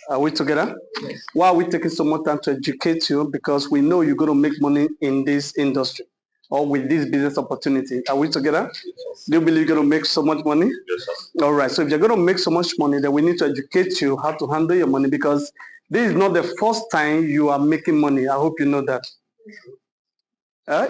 Are we together? Yes. Why are we taking so much time to educate you? Because we know you're going to make money in this industry or with this business opportunity. Are we together? Yes. Do you believe you're going to make so much money? Yes, sir. All right. So if you're going to make so much money, then we need to educate you how to handle your money, because this is not the first time you are making money. I hope you know that.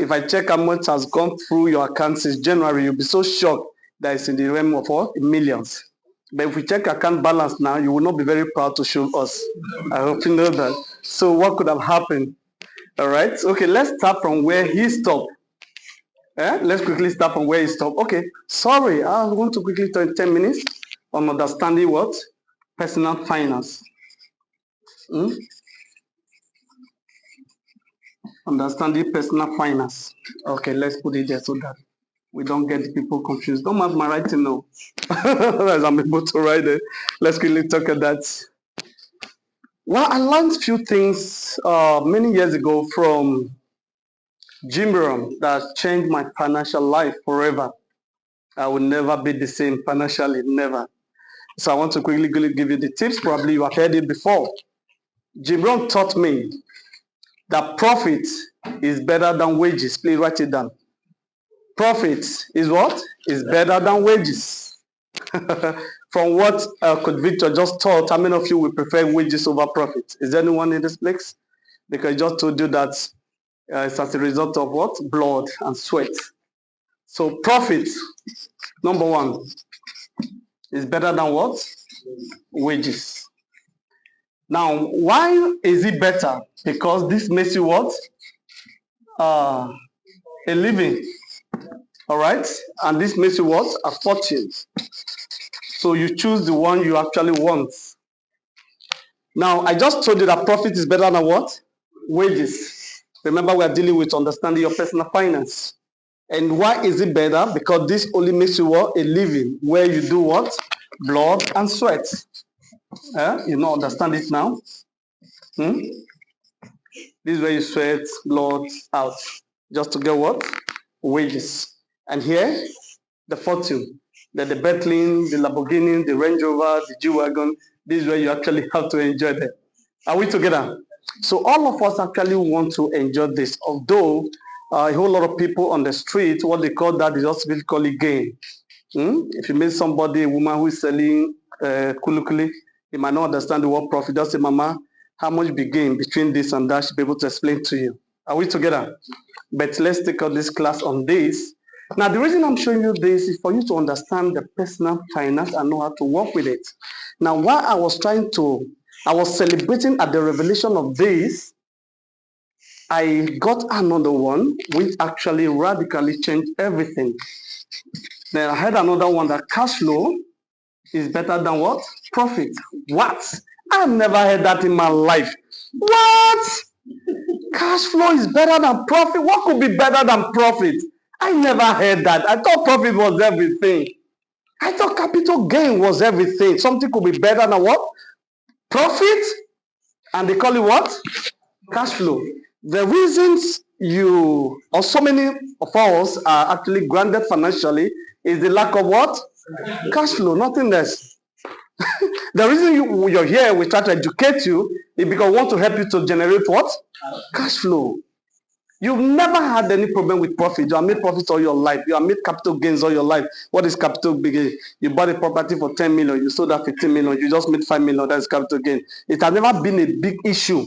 If I check how much has gone through your account since January, you'll be so shocked that it's in the realm of what? Millions. But if we check account balance now, you will not be very proud to show us. I hope you know that. So what could have happened? All right. Okay, let's start from where he stopped. Let's quickly start from where he stopped. Okay, sorry, I want to quickly turn 10 minutes on understanding what? Personal finance. Understanding personal finance. Okay, let's put it there so that we don't get people confused. Don't have my writing now. As I'm able to write it. Let's quickly talk about that. Well, I learned a few things many years ago from Jim Rohn that changed my financial life forever. I will never be the same financially, never. So I want to quickly give you the tips. Probably you have heard it before. Jim Rohn taught me that profit is better than wages. Please write it down. Profit is what? Is better than wages. From what Coach Victor just taught, how many of you will prefer wages over profit? Is there anyone in this place? Because I just told you that it's as a result of what? Blood and sweat. So profit, number one, is better than what? Wages. Now, why is it better? Because this makes you what? A living. All right? And this makes you what? A fortune. So you choose the one you actually want. Now, I just told you that profit is better than what? Wages. Remember, we are dealing with understanding your personal finance. And why is it better? Because this only makes you what? A living, where you do what? Blood and sweat. You know, understand it now? This is where you sweat blood out. Just to get what? Wages. And here, the fortune. The Bentley, the Lamborghini, the Range Rover, the G-Wagon. This is where you actually have to enjoy them. Are we together? So all of us actually want to enjoy this. Although a whole lot of people on the street, what they call that is just basically gain. If you meet somebody, a woman who is selling kulukuli, you might not understand the word profit. Just say, Mama, how much be gain between this and that? She'll be able to explain to you. Are we together? But let's take out this class on this. Now, the reason I'm showing you this is for you to understand the personal finance and know how to work with it. Now, while I was celebrating at the revelation of this, I got another one which actually radically changed everything. Then I had another one that cash flow is better than what? Profit. What? I've never heard that in my life. What? Cash flow is better than profit? What could be better than profit? I never heard that. I thought profit was everything. I thought capital gain was everything. Something could be better than what? Profit. And they call it what? Cash flow. The reasons you, or so many of us are actually grounded financially is the lack of what? Cash flow, nothing less. The reason you're here, we try to educate you, is because we want to help you to generate what? Cash flow. You've never had any problem with profit. You have made profits all your life. You have made capital gains all your life. What is capital gain? You bought a property for 10 million. You sold that 15 million. You just made 5 million. That is capital gain. It has never been a big issue.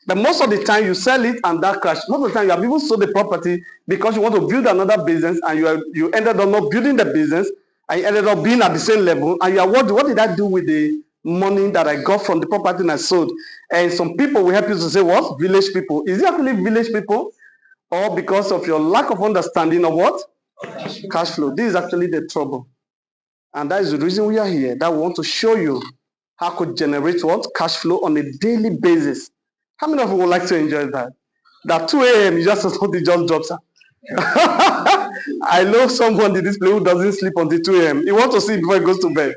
But most of the time you sell it and that crash. Most of the time you have even sold the property because you want to build another business and you ended up not building the business and you ended up being at the same level and you are what did I do with the money that I got from the property and I sold? And some people will help you to say what? Village people. Is it actually village people? Or because of your lack of understanding of what? Cash flow. This is actually the trouble. And that is the reason we are here. That we want to show you how to generate what? Cash flow on a daily basis. How many of you would like to enjoy that? That 2 a.m. you just something just drops. I know someone in this place who doesn't sleep until 2 a.m. He wants to sleep before he goes to bed.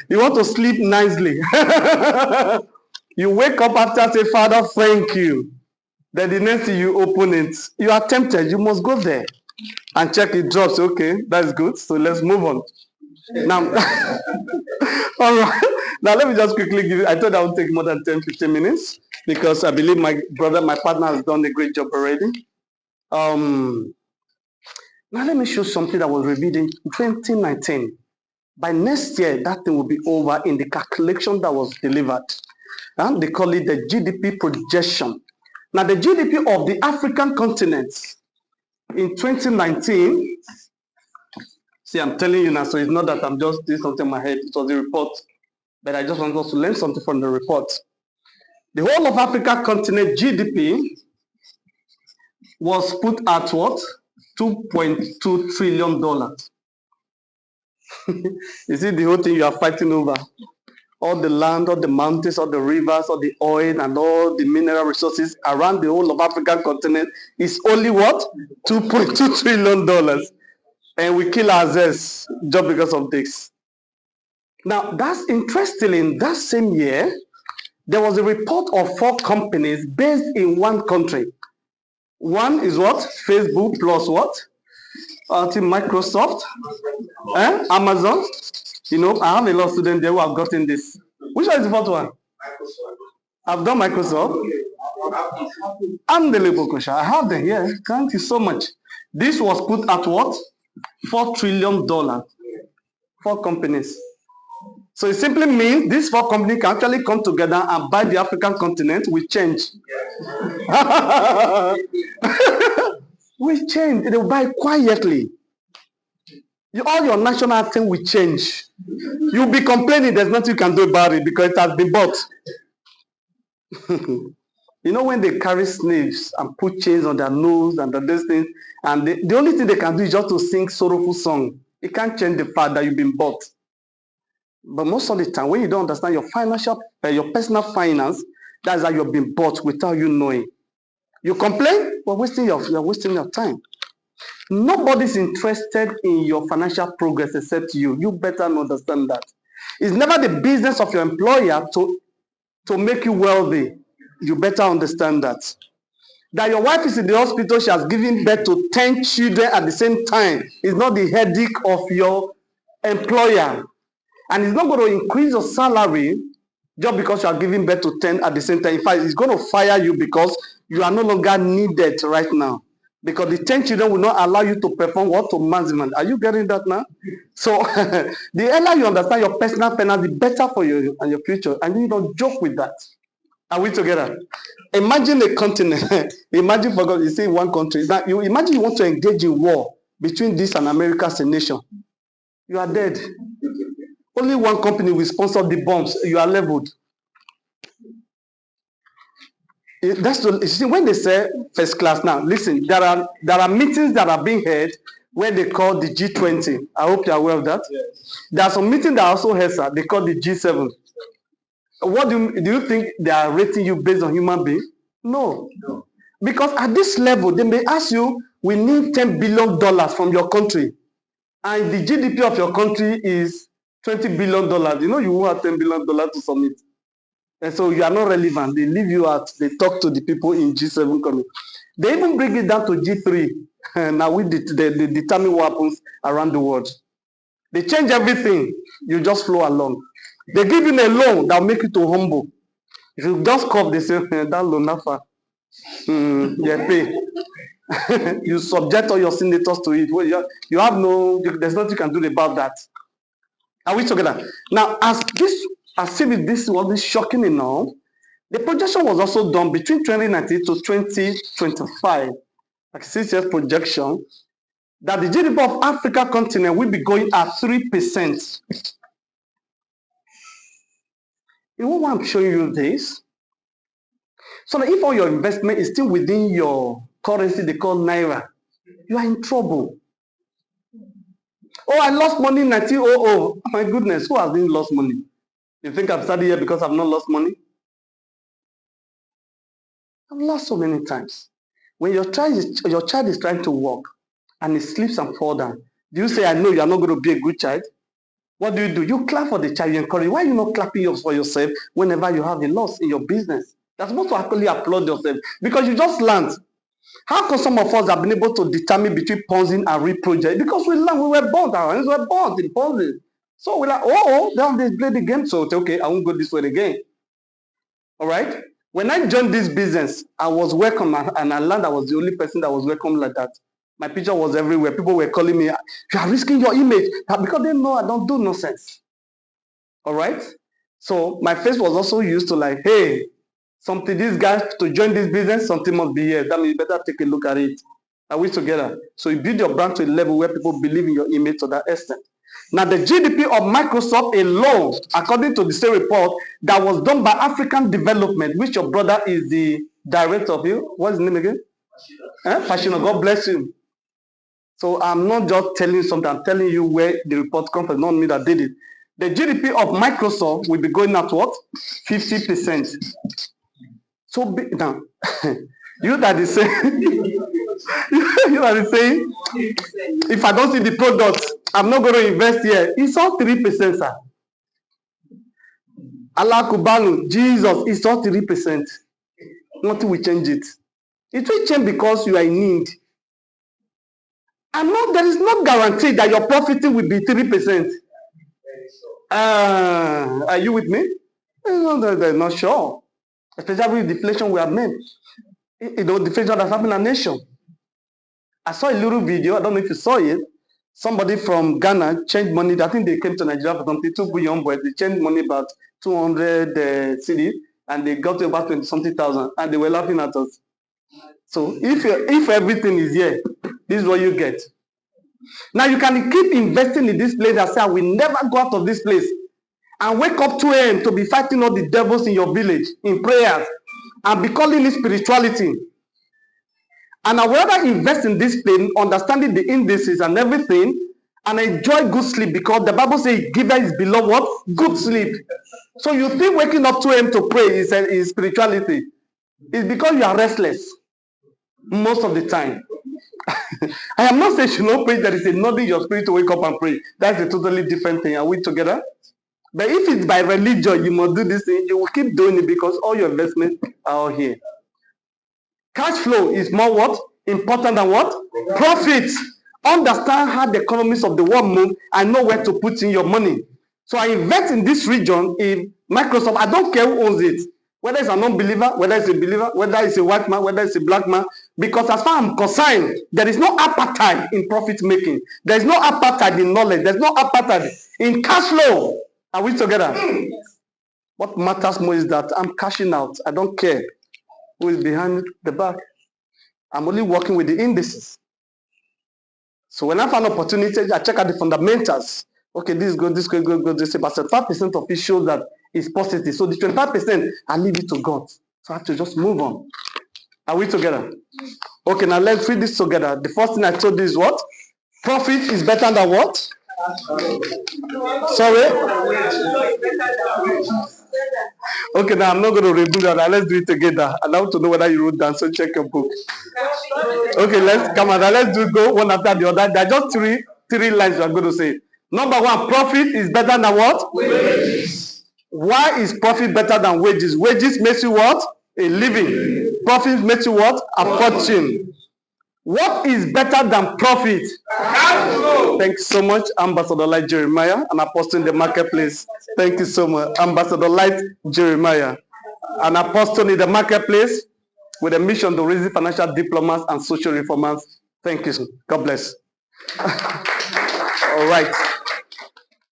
You want to sleep nicely. You wake up after say, Father, thank you. Then the next thing you open it, you are tempted. You must go there and check it drops. Okay, that's good. So let's move on. Now, all right. Now, let me just quickly give you, I thought I would take more than 10, 15 minutes because I believe my brother, my partner has done a great job already. Now, let me show something that was revealed in 2019. By next year, that thing will be over in the calculation that was delivered. And they call it the GDP projection. Now, the GDP of the African continent in 2019, see, I'm telling you now, so it's not that I'm just doing something in my head. It was a report, but I just want us to learn something from the report. The whole of Africa continent GDP was put at what? $2.2 trillion. You see the whole thing you are fighting over. All the land, all the mountains, all the rivers, all the oil, and all the mineral resources around the whole of African continent is only what? $2.2 trillion. And we kill ourselves just because of this. Now, that's interesting. In that same year, there was a report of 4 companies based in one country. One is what? Facebook plus what? I think Microsoft, Amazon. You know, I have a lot of students there who have gotten this. Which one is the first one? I've done Microsoft. Unbelievable question. I have them here. Thank you so much. This was put at what? $4 trillion. 4 companies. So it simply means these 4 companies can actually come together and buy the African continent with change. With change. They will buy quietly. All your national anthem will change. You'll be complaining there's nothing you can do about it because it has been bought. You know when they carry slaves and put chains on their nose and this thing, and the only thing they can do is just to sing sorrowful song. It can't change the fact that you've been bought. But most of the time, when you don't understand your financial, your personal finance, that's how you've been bought without you knowing. You complain, you're wasting your time. Nobody's interested in your financial progress except you. You better understand that. It's never the business of your employer to make you wealthy. You better understand that. That your wife is in the hospital, she has given birth to 10 children at the same time. It's not the headache of your employer. And it's not going to increase your salary just because you are giving birth to 10 at the same time. In fact, it's going to fire you because you are no longer needed right now. Because the 10 children will not allow you to perform what? To maximum. Are you getting that now? So, the earlier you understand your personal finance, the better for you and your future. And you don't joke with that. Are we together? Imagine a continent. Imagine, for God, you see one country. Now, you imagine you want to engage in war between this and America as a nation. You are dead. Only one company will sponsor the bombs. You are leveled. That's the, you see, when they say first class now, listen, there are meetings that are being held where they call the G20. I hope you are aware of that. Yes. There are some meetings that are also held, sir. They call the G7. What do you think they are rating you based on human being? No. Because at this level, they may ask you, we need $10 billion from your country. And the GDP of your country is $20 billion. You know you won't have $10 billion to submit. And so you are not relevant. They leave you out. They talk to the people in G7 coming. They even bring it down to G3. Now they determine what happens around the world. They change everything. You just flow along. They give you a loan that will make you to humble. If you just cough, they say, that loan, nafa. Yeah, pay. You subject all your senators to it. Well, you have there's nothing you can do about that. Are we together? Now, as if this wasn't shocking enough, the projection was also done between 2019 to 2025, like 6 years projection, that the GDP of Africa continent will be going at 3%. You know why I'm showing you this? So that if all your investment is still within your currency they call Naira, you are in trouble. Oh, I lost money in 1900. Oh, my goodness, who has been lost money? You think I've studied here because I've not lost money? I've lost so many times. When your child is trying to walk and he slips and falls down, do you say, I know you are not going to be a good child? What do? You clap for the child, you encourage. Why are you not clapping for yourself whenever you have a loss in your business? You're supposed to actually applaud yourself because you just learned. How come some of us have been able to determine between Ponzi and real project? Because we learned, we were born, our hands were born in Ponzi. So we're like, oh, then they play the game. So okay, I won't go this way again. All right. When I joined this business, I was welcome, and I learned I was the only person that was welcome like that. My picture was everywhere. People were calling me, "You are risking your image," because they know I don't do nonsense. All right. So my face was also used to like, hey, something, these guys to join this business, something must be here. That means you better take a look at it. Are we together? So you build your brand to a level where people believe in your image to that extent. Now, the GDP of Microsoft alone, according to the same report that was done by African Development, which your brother is the director of you. What's his name again? Fashino. God bless you. So I'm not just telling you something, I'm telling you where the report comes from, not me that did it. The GDP of Microsoft will be going at what? 50%. So big now. You that is saying, you that is saying, if I don't see the product, I'm not going to invest here. It's all 3%, sir. Allah Kubanu, Jesus, it's all 3%. Nothing will change it. It will change because you are in need. There is no guarantee that your profiting will be 3%. Are you with me? No, they're not sure. Especially with deflation we have made. Deflation that's happened in our nation. I saw a little video, I don't know if you saw it. Somebody from Ghana changed money. I think they came to Nigeria for something, 2 billion, but they changed money about 200 cedi, and they got to about 20 something thousand, and they were laughing at us. So if everything is here, this is what you get. Now you can keep investing in this place and say, I will never go out of this place, and wake up 2 a.m. to be fighting all the devils in your village in prayers and be calling it spirituality. And I would rather invest in this place, understanding the indices and everything, and enjoy good sleep, because the Bible says, give his beloved what? Good sleep. So you think waking up 2 a.m. to pray is spirituality. It's because you are restless most of the time. I am not saying you don't pray. There is a nudge in your spirit to wake up and pray. That's a totally different thing. Are we together? But if it's by religion, you must do this thing. You will keep doing it because all your investments are all here. Cash flow is more what? Important than what? Profits. Understand how the economies of the world move and know where to put in your money. So I invest in this region, in Microsoft. I don't care who owns it. Whether it's an unbeliever, whether it's a believer, whether it's a white man, whether it's a black man. Because as far as I'm concerned, there is no appetite in profit making. There is no appetite in knowledge. There's no appetite in cash flow. Are we together? What matters more is that I'm cashing out. I don't care who is behind the back. I'm only working with the indices. So when I find opportunity, I check out the fundamentals. Okay, this is good, this is good, this is but 5% of it shows that it's positive. So the 25%, I leave it to God. So I have to just move on. Are we together? Okay, now let's read this together. The first thing I told you is what? Profit is better than what? Sorry? Okay, now I'm not going to reboot that. Now let's do it together. I want to know whether you wrote down, so check your book. Okay, let's come on. Now let's do go one after the other. There are just three lines you are going to say. Number one, profit is better than what? Wages. Why is profit better than wages? Wages makes you what? A living. Profit makes you what? A fortune. What is better than profit? Thanks so much, Ambassador Light Jeremiah, an apostle in the marketplace. Thank you so much, Ambassador Light Jeremiah, an apostle in the marketplace with a mission to raise financial diplomats and social reformers. Thank you. God bless. All right.